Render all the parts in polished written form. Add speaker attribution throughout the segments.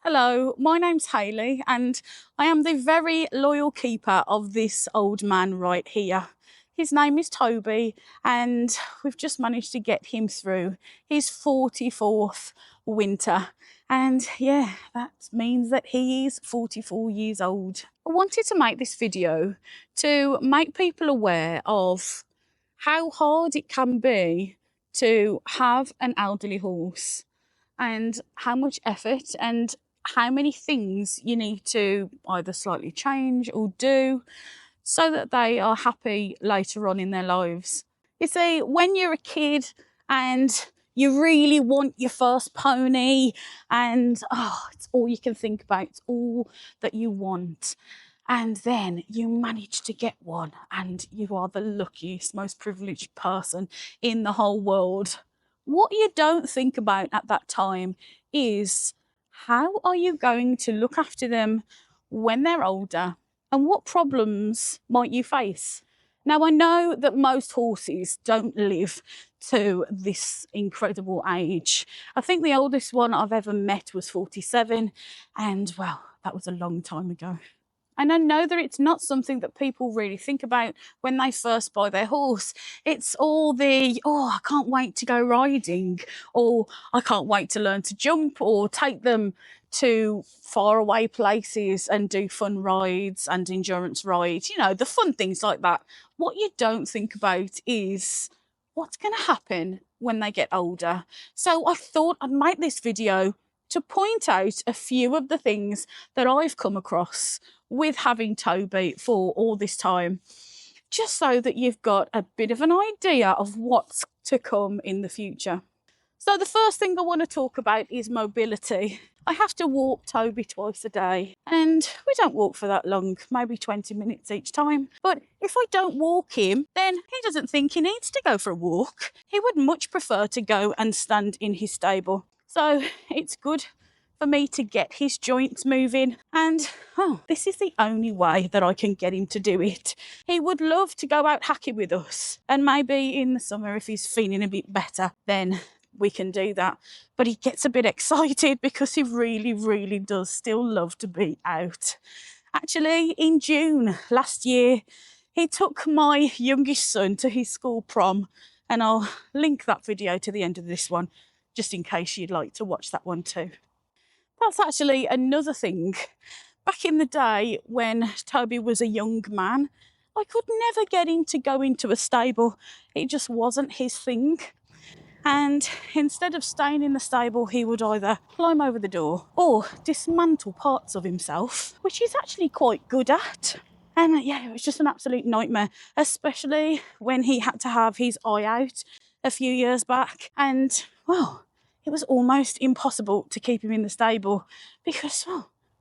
Speaker 1: Hello, my name's Hayley and I am the very loyal keeper of this old man right here. His name is Toby and we've just managed to get him through his 44th winter. And yeah, that means that he is 44 years old. I wanted to make this video to make people aware of how hard it can be to have an elderly horse and how much effort and how many things you need to either slightly change or do so that they are happy later on in their lives. You see, when you're a kid and you really want your first pony and it's all you can think about, it's all that you want. And then you manage to get one and you are the luckiest, most privileged person in the whole world. What you don't think about at that time is how are you going to look after them when they're older and what problems might you face? Now, I know that most horses don't live to this incredible age. I think the oldest one I've ever met was 47 and well, that was a long time ago. And I know that it's not something that people really think about when they first buy their horse. It's all the, I can't wait to go riding, or I can't wait to learn to jump, or take them to faraway places and do fun rides and endurance rides, you know, the fun things like that. What you don't think about is what's going to happen when they get older. So I thought I'd make this video to point out a few of the things that I've come across with having Toby for all this time, just so that you've got a bit of an idea of what's to come in the future. So the first thing I want to talk about is mobility. I have to walk Toby twice a day and we don't walk for that long, maybe 20 minutes each time. But if I don't walk him, then he doesn't think he needs to go for a walk. He would much prefer to go and stand in his stable. So it's good for me to get his joints moving, and this is the only way that I can get him to do it. He would love to go out hacking with us, and maybe in the summer if he's feeling a bit better then we can do that, but he gets a bit excited because he really does still love to be out. Actually, in June last year he took my youngest son to his school prom, and I'll link that video to the end of this one just in case you'd like to watch that one too. That's actually another thing. Back in the day when Toby was a young man, I could never get him to go into a stable. It just wasn't his thing. And instead of staying in the stable, he would either climb over the door or dismantle parts of himself, which he's actually quite good at. And yeah, it was just an absolute nightmare, especially when he had to have his eye out a few years back. And well, it was almost impossible to keep him in the stable because,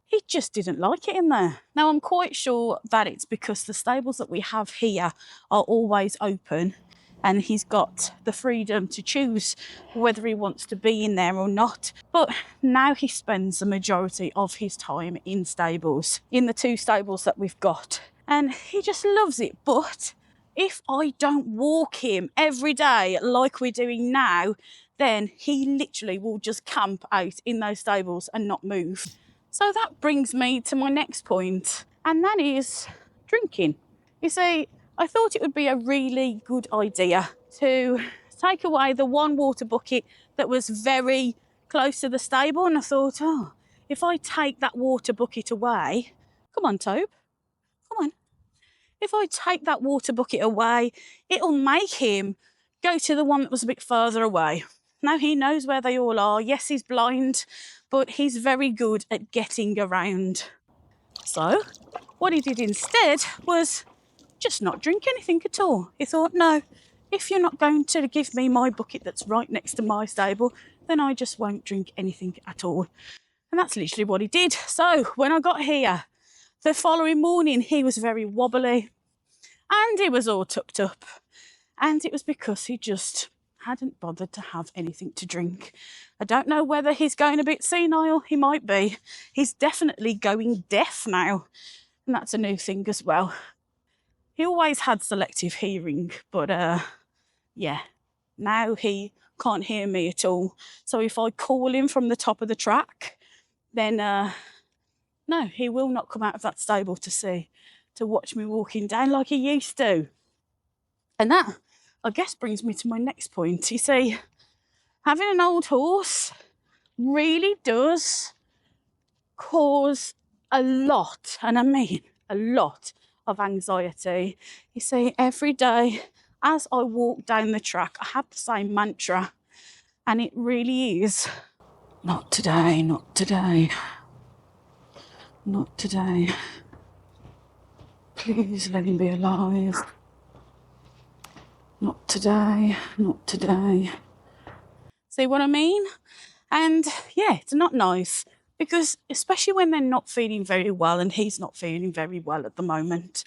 Speaker 1: he just didn't like it in there. Now, I'm quite sure that it's because the stables that we have here are always open and he's got the freedom to choose whether he wants to be in there or not. But now he spends the majority of his time in stables, in the two stables that we've got, and he just loves it. But if I don't walk him every day like we're doing now, then he literally will just camp out in those stables and not move. So that brings me to my next point, and that is drinking. You see, I thought it would be a really good idea to take away the one water bucket that was very close to the stable, and I thought, if I take that water bucket away, come on, Tobe, come on. If I take that water bucket away, it'll make him go to the one that was a bit further away. Now he knows where they all are. Yes, he's blind, but he's very good at getting around. So what he did instead was just not drink anything at all. He thought, no, if you're not going to give me my bucket that's right next to my stable, then I just won't drink anything at all. And that's literally what he did. So when I got here, the following morning, he was very wobbly and he was all tucked up. And it was because he just hadn't bothered to have anything to drink. I don't know whether he's going a bit senile. He might be. He's definitely going deaf now. And that's a new thing as well. He always had selective hearing, but yeah, now he can't hear me at all. So if I call him from the top of the track, then no, he will not come out of that stable to watch me walking down like he used to. And that, I guess, brings me to my next point. You see, having an old horse really does cause a lot, and I mean a lot, of anxiety. You see, every day as I walk down the track, I have the same mantra, and it really is, not today, not today, not today. Please let him be alive. Not today, not today. See what I mean? And yeah, it's not nice, because especially when they're not feeling very well, and he's not feeling very well at the moment,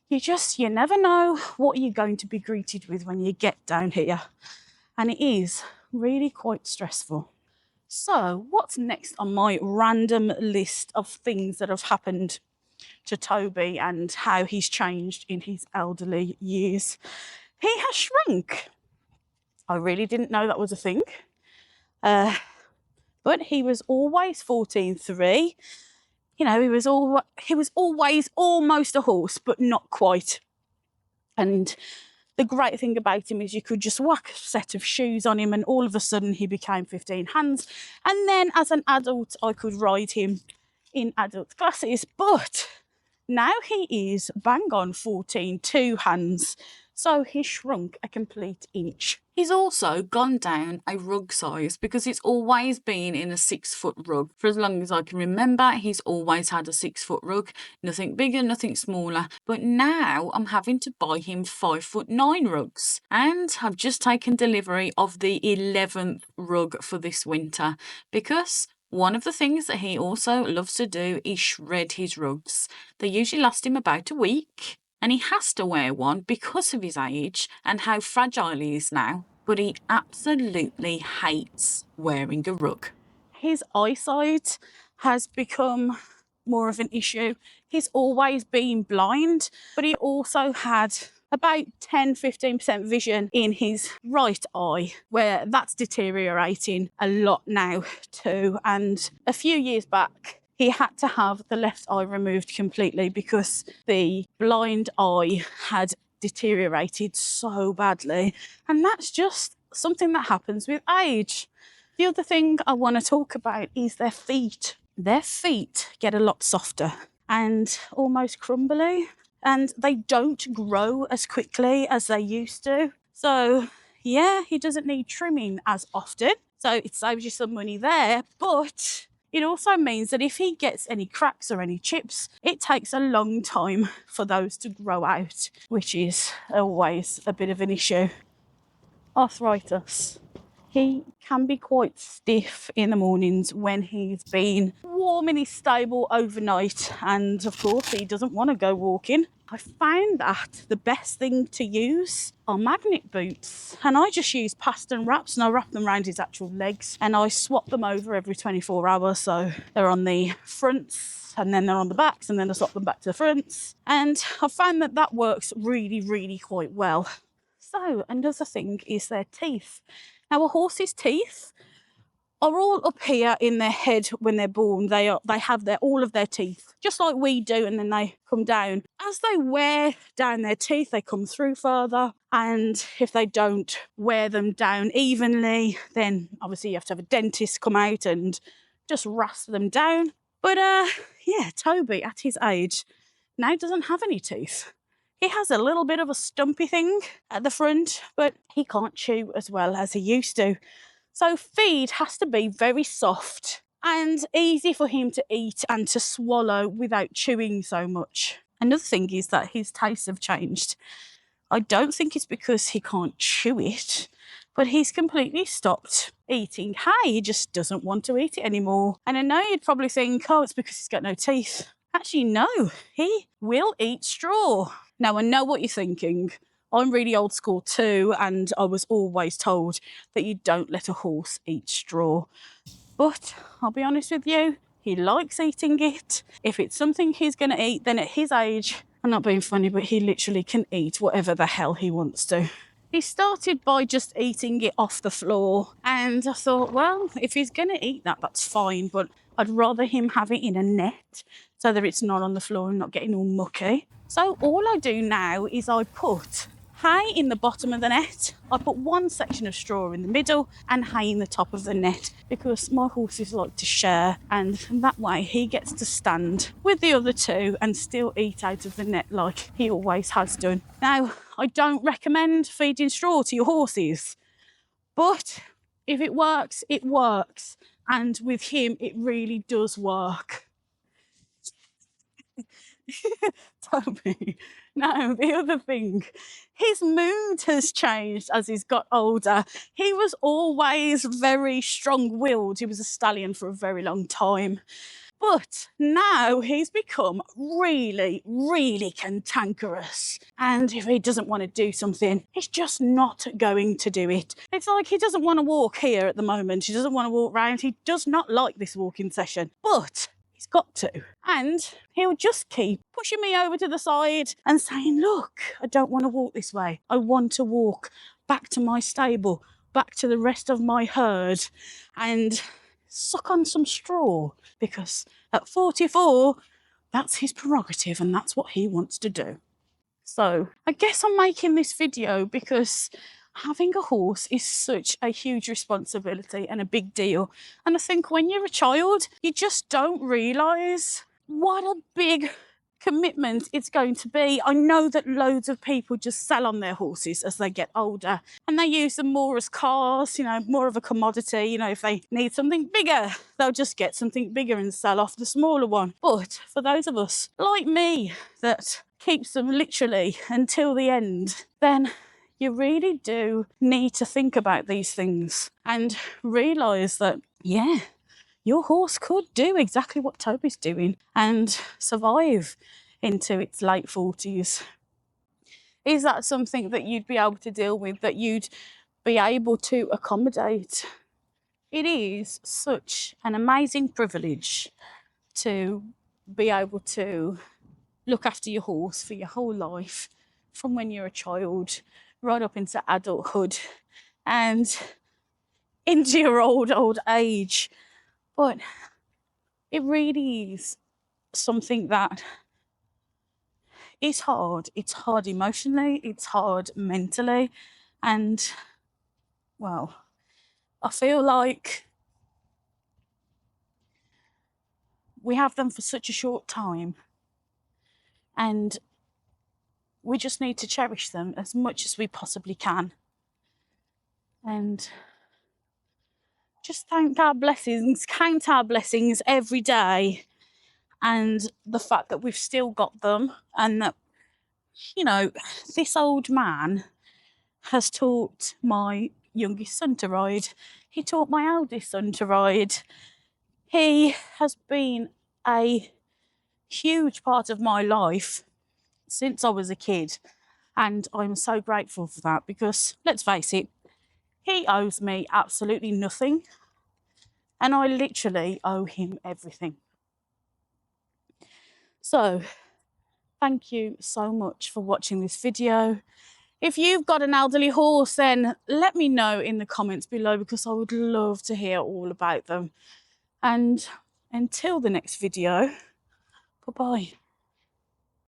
Speaker 1: you never know what you're going to be greeted with when you get down here. And it is really quite stressful. So what's next on my random list of things that have happened to Toby and how he's changed in his elderly years? He has shrunk. I really didn't know that was a thing. But he was always 14.3. You know, he was always almost a horse, but not quite. And the great thing about him is you could just whack a set of shoes on him and all of a sudden he became 15 hands. And then as an adult, I could ride him in adult classes. But now he is bang on 14 2 hands. So he's shrunk a complete inch. He's also gone down a rug size, because it's always been in a 6-foot rug. For as long as I can remember, he's always had a 6-foot rug. Nothing bigger, nothing smaller. But now I'm having to buy him 5'9" rugs. And I've just taken delivery of the 11th rug for this winter, because one of the things that he also loves to do is shred his rugs. They usually last him about a week. And he has to wear one because of his age and how fragile he is now. But he absolutely hates wearing a rug. His eyesight has become more of an issue. He's always been blind, but he also had about 10-15% vision in his right eye, where that's deteriorating a lot now too. And a few years back, he had to have the left eye removed completely because the blind eye had deteriorated so badly. And that's just something that happens with age. The other thing I want to talk about is their feet. Their feet get a lot softer and almost crumbly, and they don't grow as quickly as they used to. So yeah, he doesn't need trimming as often. So it saves you some money there, but it also means that if he gets any cracks or any chips, it takes a long time for those to grow out, which is always a bit of an issue. Arthritis. He can be quite stiff in the mornings when he's been warm in his stable overnight, and of course he doesn't want to go walking. I found that the best thing to use are magnet boots, and I just use Paston wraps and I wrap them around his actual legs and I swap them over every 24 hours, so they're on the fronts and then they're on the backs and then I swap them back to the fronts, and I found that that works really quite well. So another thing is their teeth. Now a horse's teeth are all up here in their head when they're born. They have all of their teeth, just like we do, and then they come down. As they wear down their teeth, they come through further, and if they don't wear them down evenly, then obviously you have to have a dentist come out and just rasp them down. But yeah, Toby at his age now doesn't have any teeth. He has a little bit of a stumpy thing at the front, but he can't chew as well as he used to. So feed has to be very soft and easy for him to eat and to swallow without chewing so much. Another thing is that his tastes have changed. I don't think it's because he can't chew it, but he's completely stopped eating hay. He just doesn't want to eat it anymore. And I know you'd probably think, oh, it's because he's got no teeth. Actually, no, he will eat straw. Now, I know what you're thinking. I'm really old school too, and I was always told that you don't let a horse eat straw. But I'll be honest with you, he likes eating it. If it's something he's going to eat, then at his age, I'm not being funny, but he literally can eat whatever the hell he wants to. He started by just eating it off the floor, and I thought, well, if he's going to eat that, that's fine, but I'd rather him have it in a net so that it's not on the floor and not getting all mucky. So all I do now is I put hay in the bottom of the net. I put one section of straw in the middle and hay in the top of the net because my horses like to share, and that way he gets to stand with the other two and still eat out of the net like he always has done. Now, I don't recommend feeding straw to your horses, but if it works, it works. And with him, it really does work. Toby. Now, the other thing, his mood has changed as he's got older. He was always very strong-willed. He was a stallion for a very long time. But now he's become really, really cantankerous. And if he doesn't want to do something, he's just not going to do it. It's like he doesn't want to walk here at the moment. He doesn't want to walk round. He does not like this walking session. But he's got to. And he'll just keep pushing me over to the side and saying, look, I don't want to walk this way. I want to walk back to my stable, back to the rest of my herd, and suck on some straw, because at 44, that's his prerogative and that's what he wants to do. So I guess I'm making this video because having a horse is such a huge responsibility and a big deal. And I think when you're a child, you just don't realise what a big commitment it's going to be. I know that loads of people just sell on their horses as they get older and they use them more as cars, you know, more of a commodity. You know, if they need something bigger, they'll just get something bigger and sell off the smaller one. But for those of us like me that keeps them literally until the end, then you really do need to think about these things and realise that, yeah, your horse could do exactly what Toby's doing and survive into its late 40s. Is that something that you'd be able to deal with, that you'd be able to accommodate? It is such an amazing privilege to be able to look after your horse for your whole life, from when you're a child right up into adulthood and into your old age. But it really is something that is hard. It's hard emotionally, it's hard mentally, and, well, I feel like we have them for such a short time and we just need to cherish them as much as we possibly can. And just thank our blessings, count our blessings every day, and the fact that we've still got them, and that, you know, this old man has taught my youngest son to ride. He taught my eldest son to ride. He has been a huge part of my life since I was a kid, and I'm so grateful for that, because let's face it, he owes me absolutely nothing, and I literally owe him everything. So thank you so much for watching this video. If you've got an elderly horse, then let me know in the comments below, because I would love to hear all about them. And until the next video, bye-bye.